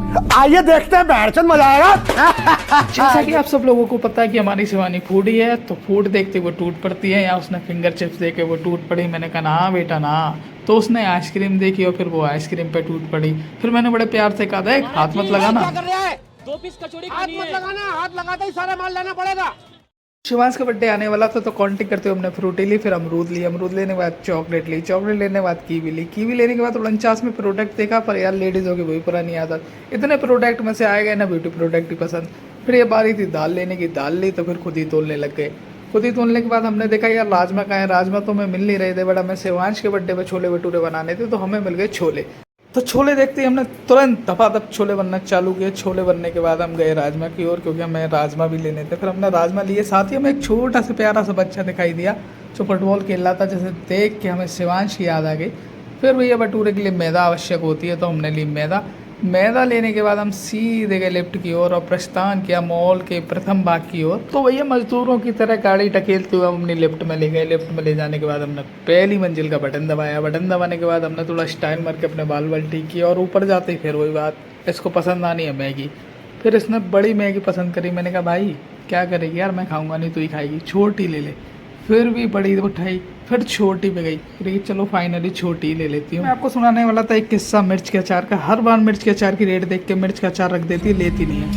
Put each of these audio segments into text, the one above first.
आइए देखते हैं, बैठचंद मजा आएगा। जैसा कि आप सब लोगों को पता है कि हमारी शिवानी फूडी है, तो फूड देखते वो टूट पड़ती है, या उसने फिंगर चिप्स देखे वो टूट पड़ी। मैंने कहा ना बेटा ना, तो उसने आइसक्रीम देखी और फिर वो आइसक्रीम पे टूट पड़ी। फिर मैंने बड़े प्यार से कहा था हाथ मत लगाना, क्या कर रहा है? 2 पीस कचौड़ी हाथ खानी मत है। लगाना, हाथ लगाते ही सारा माल लेना पड़ेगा। शिवांश का बर्थडे आने वाला था, तो काउंटिंग करते हुए हमने फ्रूटी ली, फिर अमरूद ली, अमरूद लेने के बाद चॉकलेट ली, चॉकलेट लेने के बाद कीवी ली, कीवी लेने के बाद 49 में प्रोडक्ट देखा, पर यार लेडीज़ हो गई वही पुरानी आदत, इतने प्रोडक्ट में से आए गए ना ब्यूटी प्रोडक्ट ही पसंद। फिर ये बारी थी दाल लेने की, दाल ली तो फिर खुद ही तोलने लग गए। खुद ही तोलने के बाद हमने देखा यार राजमा कहाँ है, राजमा तो हमें मिल नहीं रहे थे, बट हमें शिवांश के बर्थडे पे छोले भटूरे बनाने थे, तो हमें मिल गए छोले। तो छोले देखते ही हमने तुरंत दफादफ छोले बनना चालू किए। छोले बनने के बाद हम गए राजमा की ओर, क्योंकि हमें राजमा भी लेने थे। फिर हमने राजमा लिए, साथ ही हमें एक छोटा सा प्यारा सा बच्चा दिखाई दिया जो फुटबॉल खेल रहा था, जैसे देख के हमें शिवांश की याद आ गई। फिर भैया भटूरे के लिए मैदा आवश्यक होती है, तो हमने ली मैदा। मैदा लेने के बाद हम सीधे गए लिफ्ट की ओर और प्रस्थान किया मॉल के प्रथम भाग की ओर। तो भैया मजदूरों की तरह गाड़ी ढकेलते हुए हम अपनी लिफ्ट में ले गए। लिफ्ट में ले जाने के बाद हमने पहली मंजिल का बटन दबाया। बटन दबाने के बाद हमने थोड़ा स्टाइल मार के अपने बाल बाल ठीक किए, और ऊपर जाते ही फिर वही बात, इसको पसंद आनी है मैगी। फिर इसने बड़ी मैगी पसंद करी। मैंने कहा भाई क्या करेगी यार, मैं खाऊंगा नहीं, तू ही खाएगी, छोटी ले ले। फिर भी बड़ी उठाई, फिर छोटी पे गई, फिर चलो फाइनली छोटी ले लेती हूँ। मैं आपको सुनाने वाला था एक किस्सा मिर्च के अचार का। हर बार मिर्च के अचार की रेट देख के मिर्च का अचार रख देती है, लेती नहीं है।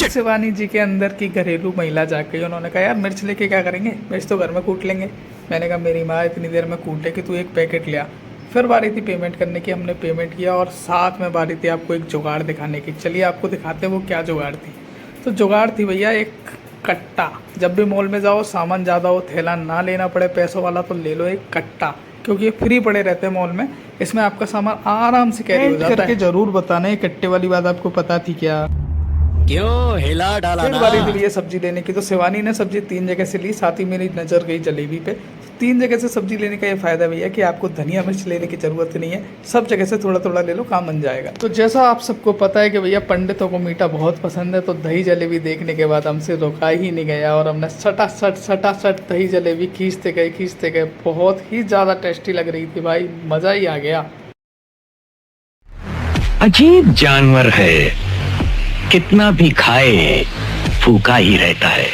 शिवानी जी के अंदर की घरेलू महिला जाग गई। उन्होंने कहा यार मिर्च लेके क्या करेंगे, मिर्च तो घर में कूट लेंगे। मैंने कहा मेरी माँ इतनी देर में कूटे कि तू एक पैकेट लिया। फिर बारी थी पेमेंट करने की, हमने पेमेंट किया, और साथ में बारी थी आपको एक जुगाड़ दिखाने की। चलिए आपको दिखाते हैं वो क्या जुगाड़ थी। तो जुगाड़ थी भैया एक कट्टा। जब भी मॉल में जाओ, सामान ज़्यादा हो, थैला ना लेना पड़े पैसों वाला, तो ले लो एक कट्टा, क्योंकि ये फ्री पड़े रहते हैं मॉल में। इसमें आपका सामान आराम से कैरी हो जाता है। जरूर बताना ये कट्टे वाली बात आपको पता थी क्या? क्यों हिला डाला फिर ना? बारी थी ये सब्जी लेने की। तो शिवानी ने सब्जी 3 जगह से ली, साथ ही मेरी नज़र गई जलेबी पे। 3 जगह से सब्जी लेने का ये फ़ायदा भैया कि आपको धनिया मिर्च लेने की ज़रूरत नहीं है, सब जगह से थोड़ा थोड़ा ले लो, काम बन जाएगा। तो जैसा आप सबको पता है कि भैया पंडितों को मीठा बहुत पसंद है, तो दही जलेबी देखने के बाद हमसे रोका ही नहीं गया, और हमने सटासट दही जलेबी खींचते गए। बहुत ही ज़्यादा टेस्टी लग रही थी भाई, मज़ा ही आ गया। अजीब जानवर है, कितना भी खाए फूका ही रहता है।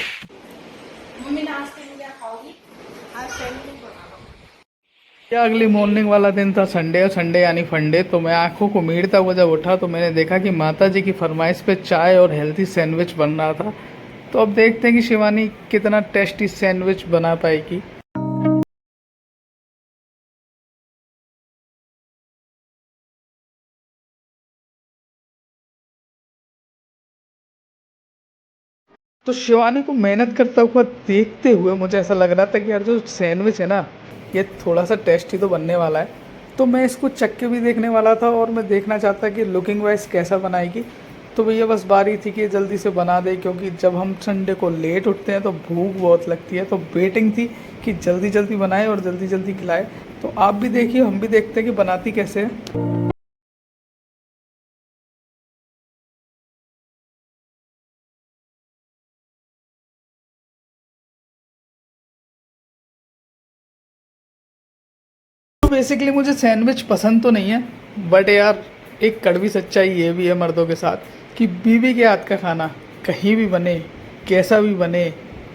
क्या अगली मॉर्निंग वाला दिन था संडे, और संडे यानी फंडे। तो मैं आंखों को मीड़ता हुआ जब उठा, तो मैंने देखा कि माता जी की फरमाइश पे चाय और हेल्थी सैंडविच बन रहा था। तो अब देखते हैं कि शिवानी कितना टेस्टी सैंडविच बना पाएगी। तो शिवानी को मेहनत करता हुआ देखते हुए मुझे ऐसा लग रहा था कि यार जो सैंडविच है ना, ये थोड़ा सा टेस्टी तो बनने वाला है। तो मैं इसको चख के भी देखने वाला था, और मैं देखना चाहता कि लुकिंग वाइज कैसा बनाएगी। तो भैया बस बारी थी कि जल्दी से बना दे, क्योंकि जब हम संडे को लेट उठते हैं तो भूख बहुत लगती है। तो वेटिंग थी कि जल्दी जल्दी बनाए और जल्दी जल्दी खिलाए। तो आप भी देखिए, हम भी देखते हैं कि बनाती कैसे है। तो बेसिकली मुझे सैंडविच पसंद तो नहीं है, बट यार एक कड़वी सच्चाई ये भी है मर्दों के साथ कि बीवी के हाथ का खाना कहीं भी बने, कैसा भी बने,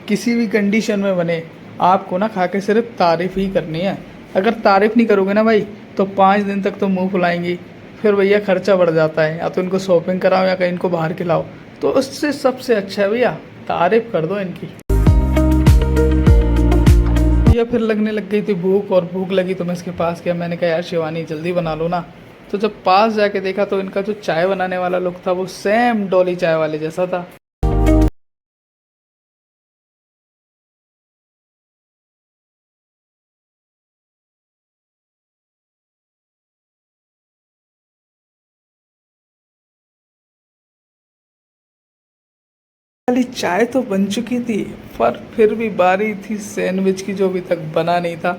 किसी भी कंडीशन में बने, आपको ना खा के सिर्फ तारीफ़ ही करनी है। अगर तारीफ़ नहीं करोगे ना भाई, तो 5 दिन तक तो मुंह फुलाएंगी। फिर भैया खर्चा बढ़ जाता है, या तो इनको शॉपिंग कराओ या कहीं इनको बाहर खिलाओ। तो उससे सबसे अच्छा है भैया तारीफ़ कर दो इनकी। या फिर लगने लग गई थी भूख, और भूख लगी तो मैं इसके पास गया। मैंने कहा यार शिवानी जल्दी बना लो ना। तो जब पास जाके देखा तो इनका जो चाय बनाने वाला लुक था वो सेम डॉली चाय वाले जैसा था। वाली चाय तो बन चुकी थी, पर फिर भी बारी थी सैंडविच की जो अभी तक बना नहीं था।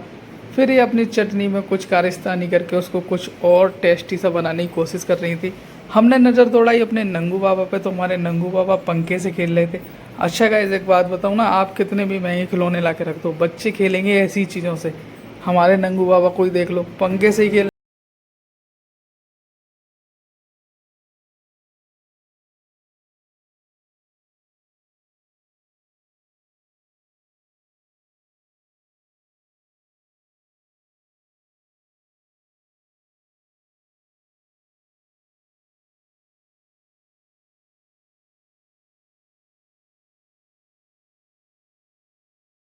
फिर ये अपनी चटनी में कुछ कारिस्तानी करके उसको कुछ और टेस्टी सा बनाने की कोशिश कर रही थी। हमने नज़र दौड़ाई अपने नंगू बाबा पे, तो हमारे नंगू बाबा पंखे से खेल रहे थे। अच्छा गाइस एक बात बताऊँ ना, आप कितने भी महंगे खिलौने ला के रख दो, बच्चे खेलेंगे ऐसी चीज़ों से। हमारे नंगू बाबा कोई देख लो पंखे से ही खेल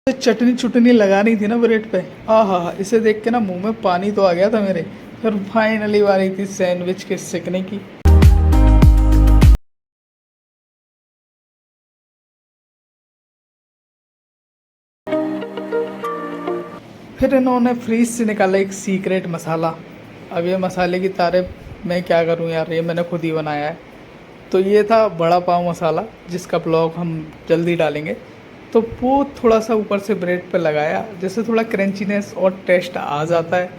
चटनी चुटनी लगानी थी ना ब्रेड पे, आहा, इसे देख के ना मुंह में पानी तो आ गया था मेरे। फिर फाइनली बारी थी सैंडविच के सेकने की। फिर इन्होंने फ्रीज से निकाला एक सीक्रेट मसाला। अब ये मसाले की तारीफ मैं क्या करूं यार, ये मैंने खुद ही बनाया है। तो ये था बड़ा पाव मसाला, जिसका ब्लॉग हम जल्दी डालेंगे। तो वो थोड़ा सा ऊपर से ब्रेड पे लगाया, जिससे थोड़ा क्रंचीनेस और टेस्ट आ जाता है।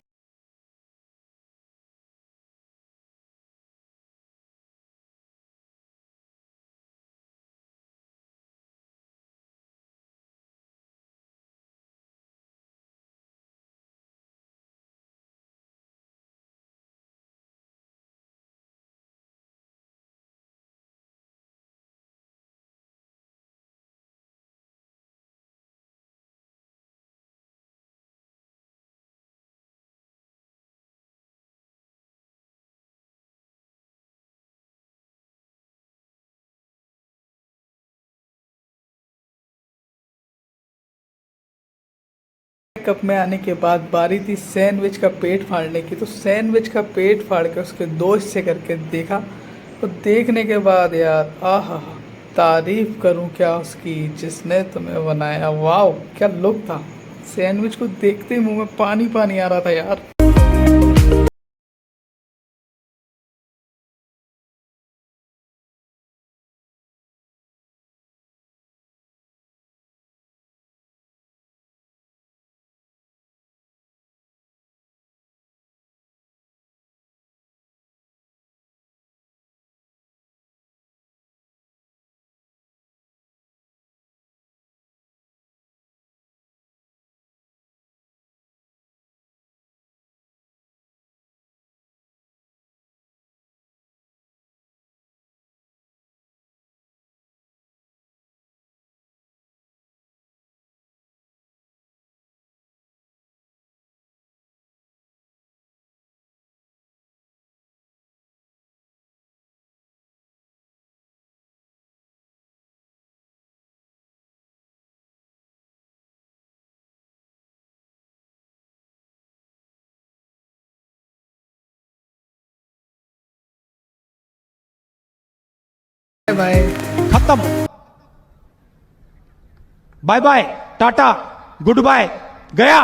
कप में आने के बाद बारी थी सैंडविच का पेट फाड़ने की। तो सैंडविच का पेट फाड़ के उसके दो हिस्से करके देखा। तो देखने के बाद यार, आहा, तारीफ करूं क्या उसकी जिसने तुम्हें बनाया। वाह, क्या लुक था। सैंडविच को देखते ही मुंह में पानी पानी आ रहा था यार। बाय। खत्म। Bye bye, tata, good bye, गया।